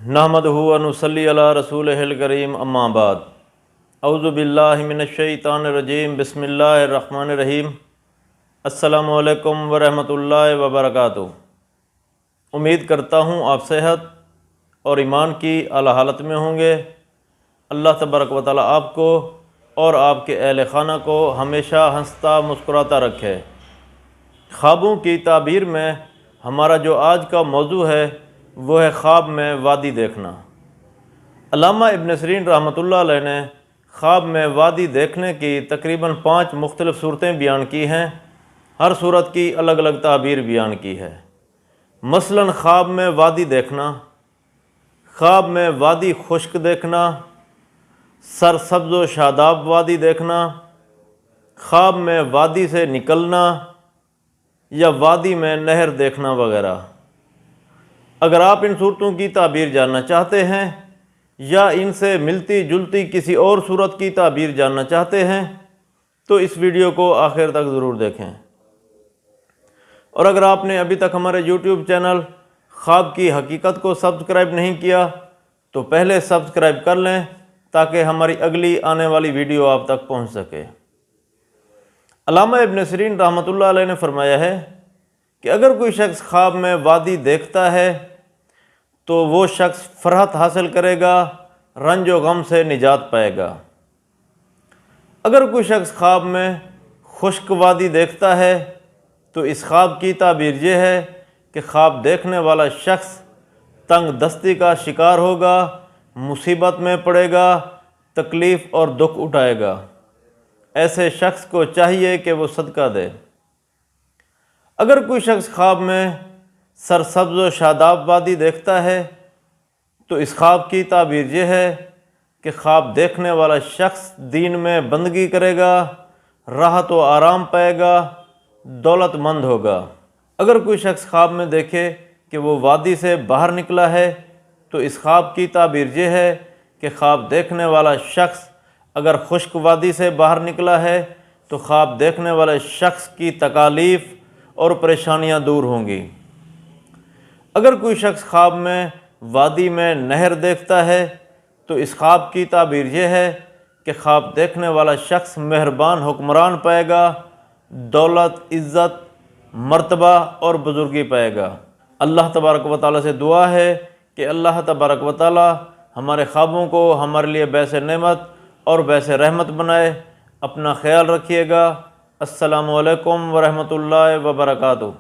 نحمدہ و نصلی علی رسولہ الکریم اما بعد اعوذ باللہ من الشیطان الرجیم بسم اللہ الرحمن الرحیم السلام علیکم ورحمۃ اللہ وبرکاتہ۔ امید کرتا ہوں آپ صحت اور ایمان کی اعلیٰ حالت میں ہوں گے۔ اللہ تبارک و تعالیٰ آپ کو اور آپ کے اہل خانہ کو ہمیشہ ہنستا مسکراتا رکھے۔ خوابوں کی تعبیر میں ہمارا جو آج کا موضوع ہے وہ ہے خواب میں وادی دیکھنا۔ علامہ ابن سیرین رحمۃ اللہ علیہ نے خواب میں وادی دیکھنے کی تقریباً 5 مختلف صورتیں بیان کی ہیں۔ ہر صورت کی الگ الگ تعبیر بیان کی ہے۔ مثلاً خواب میں وادی دیکھنا، خواب میں وادی خشک دیکھنا، سرسبز و شاداب وادی دیکھنا، خواب میں وادی سے نکلنا یا وادی میں نہر دیکھنا وغیرہ۔ اگر آپ ان صورتوں کی تعبیر جاننا چاہتے ہیں یا ان سے ملتی جلتی کسی اور صورت کی تعبیر جاننا چاہتے ہیں تو اس ویڈیو کو آخر تک ضرور دیکھیں۔ اور اگر آپ نے ابھی تک ہمارے یوٹیوب چینل خواب کی حقیقت کو سبسکرائب نہیں کیا تو پہلے سبسکرائب کر لیں تاکہ ہماری اگلی آنے والی ویڈیو آپ تک پہنچ سکے۔ علامہ ابن سیرین رحمۃ اللہ علیہ نے فرمایا ہے کہ اگر کوئی شخص خواب میں وادی دیکھتا ہے تو وہ شخص فرحت حاصل کرے گا، رنج و غم سے نجات پائے گا۔ اگر کوئی شخص خواب میں خشک وادی دیکھتا ہے تو اس خواب کی تعبیر یہ ہے کہ خواب دیکھنے والا شخص تنگ دستی کا شکار ہوگا، مصیبت میں پڑے گا، تکلیف اور دکھ اٹھائے گا۔ ایسے شخص کو چاہیے کہ وہ صدقہ دے۔ اگر کوئی شخص خواب میں سرسبز و شاداب وادی دیکھتا ہے تو اس خواب کی تعبیر یہ ہے کہ خواب دیکھنے والا شخص دین میں بندگی کرے گا، راحت و آرام پائے گا، دولت مند ہوگا۔ اگر کوئی شخص خواب میں دیکھے کہ وہ وادی سے باہر نکلا ہے تو اس خواب کی تعبیر یہ ہے کہ خواب دیکھنے والا شخص اگر خشک وادی سے باہر نکلا ہے تو خواب دیکھنے والے شخص کی تکالیف اور پریشانیاں دور ہوں گی۔ اگر کوئی شخص خواب میں وادی میں نہر دیکھتا ہے تو اس خواب کی تعبیر یہ ہے کہ خواب دیکھنے والا شخص مہربان حکمران پائے گا، دولت، عزت، مرتبہ اور بزرگی پائے گا۔ اللہ تبارک و تعالیٰ سے دعا ہے کہ اللہ تبارک و تعالیٰ ہمارے خوابوں کو ہمارے لیے باعث نعمت اور باعث رحمت بنائے۔ اپنا خیال رکھیے گا۔ السلام علیکم ورحمۃ اللہ وبرکاتہ۔